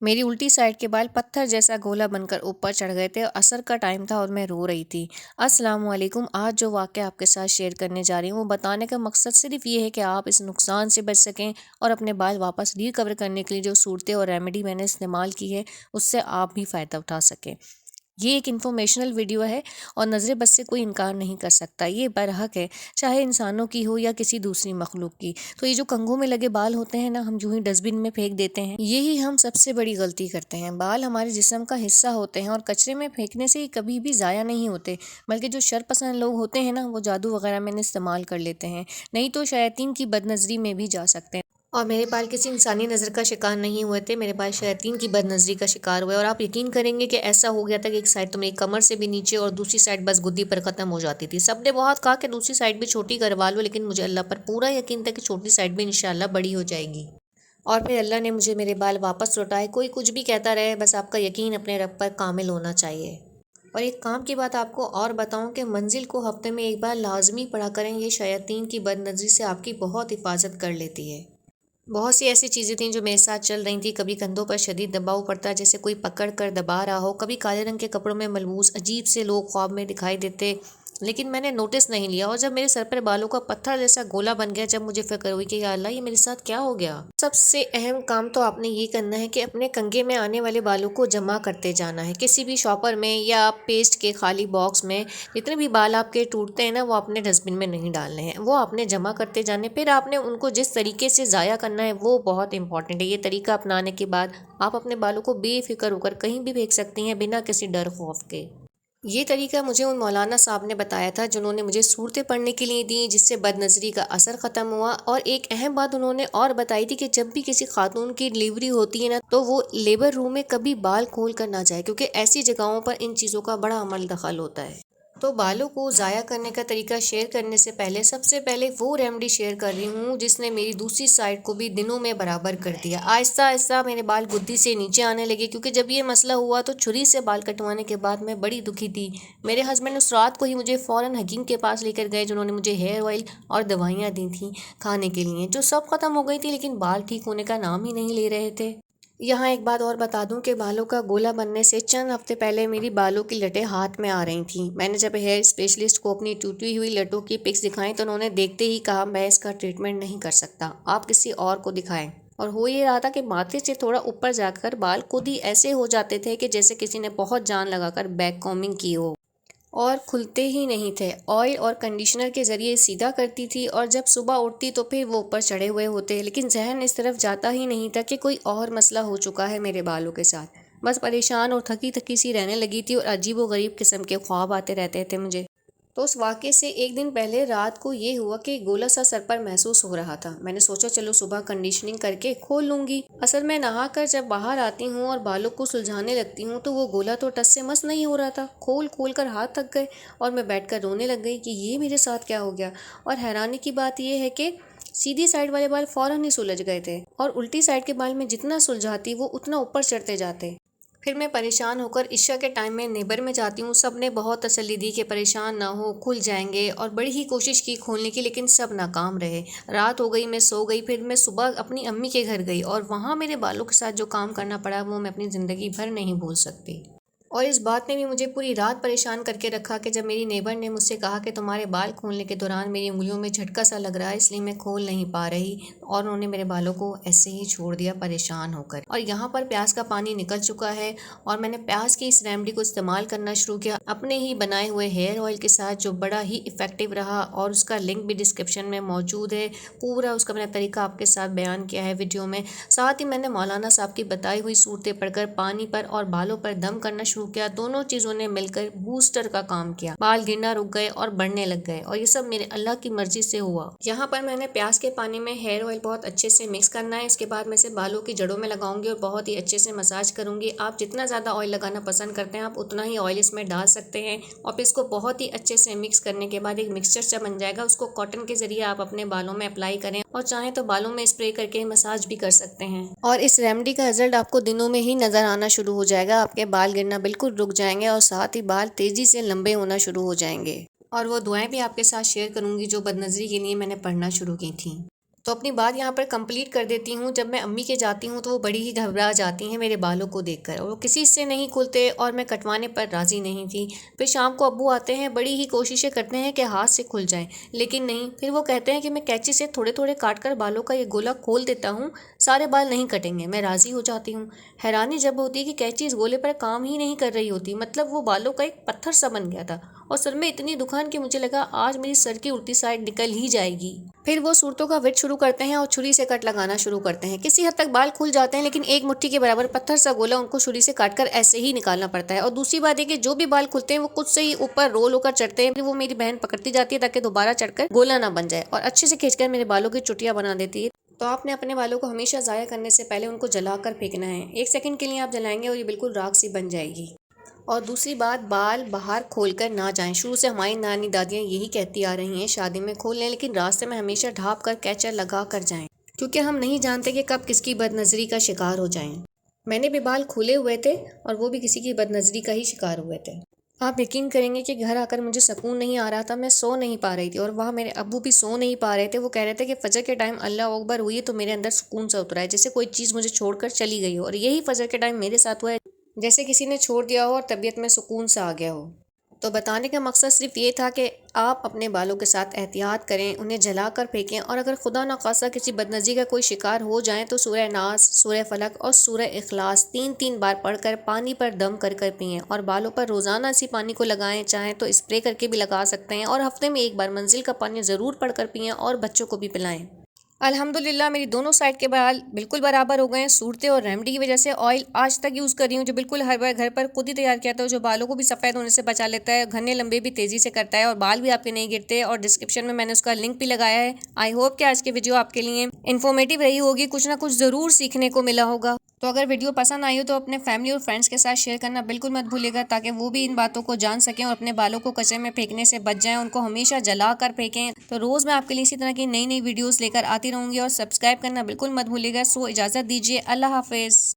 मेरी उल्टी साइड के बाल पत्थर जैसा गोला बनकर ऊपर चढ़ गए थे और असर का टाइम था और मैं रो रही थी। अस्सलाम वालेकुम। आज जो वाक़या आपके साथ शेयर करने जा रही हूँ वो बताने का मकसद सिर्फ ये है कि आप इस नुकसान से बच सकें और अपने बाल वापस रिकवर करने के लिए जो सूरतें और रेमेडी मैंने इस्तेमाल की है उससे आप भी फ़ायदा उठा सकें। ये एक इन्फॉर्मेशनल वीडियो है और नज़र बद से कोई इनकार नहीं कर सकता। ये बरहक है, चाहे इंसानों की हो या किसी दूसरी मखलूक की। तो ये जो कंघों में लगे बाल होते हैं ना, हम यूं ही डस्टबिन में फेंक देते हैं, यही हम सबसे बड़ी गलती करते हैं। बाल हमारे जिस्म का हिस्सा होते हैं और कचरे में फेंकने से ये कभी भी ज़ाया नहीं होते, बल्कि जो शरपसंद लोग होते हैं ना, वो जादू वगैरह में इस्तेमाल कर लेते हैं, नहीं तो शैतान की बदनज़री में भी जा सकते हैं। और मेरे बाल किसी इंसानी नज़र का शिकार नहीं हुए थे, मेरे बाल शैतान की बदनज़री का शिकार हुए। और आप यकीन करेंगे कि ऐसा हो गया था कि एक साइड तो मेरी कमर से भी नीचे और दूसरी साइड बस गुद्दी पर ख़त्म हो जाती थी। सबने बहुत कहा कि दूसरी साइड भी छोटी करवा लो, लेकिन मुझे अल्लाह पर पूरा यकीन था कि छोटी साइड भी इंशाल्लाह बड़ी हो जाएगी। और फिर अल्लाह ने मुझे मेरे बाल वापस लौटाए। कोई कुछ भी कहता रहे, बस आपका यकीन अपने रब पर कामिल होना चाहिए। और एक काम की बात आपको और बताऊं कि मंजिल को हफ्ते में एक बार लाजमी पढ़ा करें, ये शैतान की बदनज़री से आपकी बहुत हिफाजत कर लेती है। बहुत सी ऐसी चीज़ें थीं जो मेरे साथ चल रही थी। कभी कंधों पर शदीद दबाव पड़ता, जैसे कोई पकड़ कर दबा रहा हो। कभी काले रंग के कपड़ों में मलबूस अजीब से लोग ख्वाब में दिखाई देते, लेकिन मैंने नोटिस नहीं लिया। और जब मेरे सर पर बालों का पत्थर जैसा गोला बन गया, जब मुझे फिक्र हुई कि या अल्लाह, ये मेरे साथ क्या हो गया। सबसे अहम काम तो आपने ये करना है कि अपने कंघे में आने वाले बालों को जमा करते जाना है। किसी भी शॉपर में या पेस्ट के खाली बॉक्स में जितने भी बाल आपके टूटते हैं ना, वो अपने डस्टबिन में नहीं डालने हैं, वो आपने जमा करते जाने। फिर आपने उनको जिस तरीके से ज़ाया करना है वो बहुत इंपॉर्टेंट है। ये तरीका अपनाने के बाद आप अपने बालों को बेफिक्र होकर कहीं भी फेंक सकती हैं, बिना किसी डर खौफ के। ये तरीका मुझे उन मौलाना साहब ने बताया था जिन्होंने मुझे सूरतें पढ़ने के लिए दी, जिससे बदनज़री का असर ख़त्म हुआ। और एक अहम बात उन्होंने और बताई थी कि जब भी किसी खातून की डिलीवरी होती है ना, तो वो लेबर रूम में कभी बाल खोल कर ना जाए, क्योंकि ऐसी जगहों पर इन चीज़ों का बड़ा अमल दखल होता है। तो बालों को ज़ाया करने का तरीका शेयर करने से पहले सबसे पहले वो रेमेडी शेयर कर रही हूँ जिसने मेरी दूसरी साइड को भी दिनों में बराबर कर दिया। आहिस्ता आहिस्ता मेरे बाल गुद्दी से नीचे आने लगे, क्योंकि जब ये मसला हुआ तो छुरी से बाल कटवाने के बाद मैं बड़ी दुखी थी। मेरे हस्बैंड उस रात को ही मुझे फ़ौरन हकीम के पास लेकर गए, जिन्होंने मुझे हेयर ऑयल और दवाइयाँ दी थी खाने के लिए, जो सब ख़त्म हो गई थी, लेकिन बाल ठीक होने का नाम ही नहीं ले रहे थे। यहाँ एक बात और बता दूं कि बालों का गोला बनने से चंद हफ्ते पहले मेरी बालों की लटें हाथ में आ रही थीं। मैंने जब हेयर स्पेशलिस्ट को अपनी टूटी हुई लटों की पिक्स दिखाई तो उन्होंने देखते ही कहा, मैं इसका ट्रीटमेंट नहीं कर सकता, आप किसी और को दिखाएं। और हो ये रहा था कि माथे से थोड़ा ऊपर जाकर बाल खुद ही ऐसे हो जाते थे कि जैसे किसी ने बहुत जान लगाकर बैक कॉम्बिंग की हो, और खुलते ही नहीं थे। ऑयल और कंडीशनर के ज़रिए सीधा करती थी और जब सुबह उठती तो फिर वो ऊपर चढ़े हुए होते, लेकिन जहन इस तरफ जाता ही नहीं था कि कोई और मसला हो चुका है मेरे बालों के साथ। बस परेशान और थकी थकी सी रहने लगी थी और अजीब व गरीब किस्म के ख्वाब आते रहते थे मुझे। तो उस वाक़े से एक दिन पहले रात को ये हुआ कि गोला सा सर पर महसूस हो रहा था। मैंने सोचा चलो सुबह कंडीशनिंग करके खोल लूँगी। असल में नहा कर जब बाहर आती हूँ और बालों को सुलझाने लगती हूँ तो वो गोला तो टस से मस नहीं हो रहा था। खोल खोल कर हाथ थक गए और मैं बैठकर रोने लग गई कि ये मेरे साथ क्या हो गया। और हैरानी की बात ये है कि सीधी साइड वाले बाल फ़ौरन ही सुलझ गए थे और उल्टी साइड के बाल में जितना सुलझाती वो उतना ऊपर चढ़ते जाते। फिर मैं परेशान होकर इशा के टाइम में नेबर में जाती हूँ। सब ने बहुत तसल्ली दी कि परेशान ना हो, खुल जाएंगे, और बड़ी ही कोशिश की खोलने की, लेकिन सब नाकाम रहे। रात हो गई, मैं सो गई। फिर मैं सुबह अपनी अम्मी के घर गई और वहाँ मेरे बालों के साथ जो काम करना पड़ा वो मैं अपनी ज़िंदगी भर नहीं भूल सकती। और इस बात ने भी मुझे पूरी रात परेशान करके रखा कि जब मेरी नेबर ने मुझसे कहा कि तुम्हारे बाल खोलने के दौरान मेरी उंगलियों में झटका सा लग रहा है, इसलिए मैं खोल नहीं पा रही, और उन्होंने मेरे बालों को ऐसे ही छोड़ दिया परेशान होकर। और यहाँ पर प्याज का पानी निकल चुका है और मैंने प्याज की इस रेमेडी को इस्तेमाल करना शुरू किया अपने ही बनाए हुए हेयर ऑयल के साथ, जो बड़ा ही इफ़ेक्टिव रहा। और उसका लिंक भी डिस्क्रिप्शन में मौजूद है। पूरा उसका मैंने तरीका आपके साथ बयान किया है वीडियो में। साथ ही मैंने मौलाना साहब की बताई हुई सूरतें पढ़कर पानी पर और बालों पर दम करना शुरू किया। दोनों चीज़ों ने मिलकर बूस्टर का काम किया। बाल गिरना रुक गए और बढ़ने लग गए, और ये सब मेरे अल्लाह की मर्जी से हुआ। यहाँ पर मैंने प्याज के पानी में हेयर ऑयल बहुत अच्छे से मिक्स करना है। इसके बाद मैं इसे बालों की जड़ों में लगाऊंगी और बहुत ही अच्छे से मसाज करूंगी। आप जितना ज़्यादा ऑयल लगाना पसंद करते हैं आप उतना ही ऑयल इसमें डाल सकते हैं। और फिर इसको बहुत ही अच्छे से मिक्स करने के बाद एक मिक्सचर सा बन जाएगा। उसको कॉटन के ज़रिए आप अपने बालों में अप्लाई करें और चाहें तो बालों में स्प्रे करके मसाज भी कर सकते हैं। और इस रेमेडी का रिजल्ट आपको दिनों में ही नज़र आना शुरू हो जाएगा। आपके बाल गिरना बिल्कुल रुक जाएंगे और साथ ही बाल तेज़ी से लंबे होना शुरू हो जाएंगे। और वो दुआएं भी आपके साथ शेयर करूंगी जो बदनज़री के लिए मैंने पढ़ना शुरू की थी। تو اپنی بات یہاں پر کمپلیٹ کر دیتی ہوں. جب میں امی کے جاتی ہوں تو وہ بڑی ہی گھبرا جاتی ہیں میرے بالوں کو دیکھ کر، اور وہ کسی سے نہیں کھلتے اور میں کٹوانے پر راضی نہیں تھی. پھر شام کو ابو آتے ہیں، بڑی ہی کوششیں کرتے ہیں کہ ہاتھ سے کھل جائیں، لیکن نہیں. پھر وہ کہتے ہیں کہ میں کینچی سے تھوڑے تھوڑے کاٹ کر بالوں کا یہ گولا کھول دیتا ہوں، سارے بال نہیں کٹیں گے. میں راضی ہو جاتی ہوں. حیرانی جب ہوتی ہے کہ کینچی اس گولے پر کام ہی نہیں کر رہی ہوتی، مطلب وہ بالوں کا ایک پتھر سا بن گیا تھا، اور سر میں اتنی دکان کہ مجھے لگا آج میری سر کی الٹی سائڈ نکل ہی جائے گی. پھر وہ صورتوں کا وٹ شروع کرتے ہیں اور چھری سے کٹ لگانا شروع کرتے ہیں. کسی حد تک بال کھل جاتے ہیں، لیکن ایک مٹھی کے برابر پتھر سا گولا ان کو چھری سے کاٹ کر ایسے ہی نکالنا پڑتا ہے. اور دوسری بات یہ کہ جو بھی بال کھلتے ہیں وہ خود سے ہی اوپر رول ہو کر چڑھتے ہیں. وہ میری بہن پکڑتی جاتی ہے تاکہ دوبارہ چڑھ کر گولا نہ بن جائے، اور اچھے سے کھینچ کر میرے بالوں کی چٹیاں بنا دیتی ہے. تو آپ نے اپنے بالوں کو ہمیشہ ضائع کرنے سے پہلے ان کو جلا کر پھینکنا ہے. 1 سیکنڈ کے لیے آپ جلائیں گے اور یہ بالکل راکھ سی بن جائے گی. اور دوسری بات، بال باہر کھول کر نہ جائیں. شروع سے ہماری نانی دادیاں یہی کہتی آ رہی ہیں شادی میں کھول لیں، لیکن راستے میں ہمیشہ ڈھانپ کر کیچر لگا کر جائیں، کیونکہ ہم نہیں جانتے کہ کب کس کی بد نظری کا شکار ہو جائیں. میں نے بھی بال کھولے ہوئے تھے اور وہ بھی کسی کی بد نظری کا ہی شکار ہوئے تھے. آپ یقین کریں گے کہ گھر آ کر مجھے سکون نہیں آ رہا تھا. میں سو نہیں پا رہی تھی، اور وہاں میرے ابو بھی سو نہیں پا رہے تھے. وہ کہہ رہے تھے کہ فجر کے ٹائم اللہ اکبر ہوئی تو میرے اندر سکون سا اترا ہے، جیسے کوئی چیز مجھے چھوڑ کر چلی گئی ہو. اور یہی فجر کے ٹائم میرے ساتھ ہوا ہے، جیسے کسی نے چھوڑ دیا ہو اور طبیعت میں سکون سا آ گیا ہو. تو بتانے کا مقصد صرف یہ تھا کہ آپ اپنے بالوں کے ساتھ احتیاط کریں، انہیں جلا کر پھینکیں، اور اگر خدا نخواستہ کسی بدنظری کا کوئی شکار ہو جائیں تو سورہ ناس، سورہ فلق اور سورہ اخلاص 3 بار پڑھ کر پانی پر دم کر کر پئیں. اور بالوں پر روزانہ اسی پانی کو لگائیں، چاہیں تو اسپرے کر کے بھی لگا سکتے ہیں، اور ہفتے میں 1 بار منزل کا پانی ضرور پڑھ کر پئیں اور بچوں کو بھی پلائیں. الحمدللہ میری دونوں سائڈ کے بال بالکل برابر ہو گئے ہیں. صورتیں اور ریمیڈی کی وجہ سے آئل آج تک یوز کر رہی ہوں، جو بالکل ہر بار گھر پر خود ہی تیار کیا تھا، جو بالوں کو بھی سفید ہونے سے بچا لیتا ہے، گھنے لمبے بھی تیزی سے کرتا ہے، اور بال بھی آپ کے نہیں گرتے. اور ڈسکرپشن میں نے اس کا لنک بھی لگایا ہے. آئی ہوپ کہ آج کی ویڈیو آپ کے لیے انفارمیٹیو رہی ہوگی، کچھ نہ کچھ ضرور سیکھنے کو ملا ہوگا. تو اگر ویڈیو پسند آئی ہو تو اپنے فیملی اور فرینڈس کے ساتھ شیئر کرنا بالکل مت بھولیے گا، تاکہ وہ بھی ان باتوں کو جان سکیں اور اپنے بالوں کو کچرے میں پھینکنے سے بچ جائیں. ان کو ہمیشہ جلا کر پھینکیں. تو روز میں آپ کے لیے اسی طرح کی نئی نئی ویڈیوز لے کر آتی رہوں گی، اور سبسکرائب کرنا بالکل مت بھولیے گا. سو اجازت دیجیے، اللہ حافظ.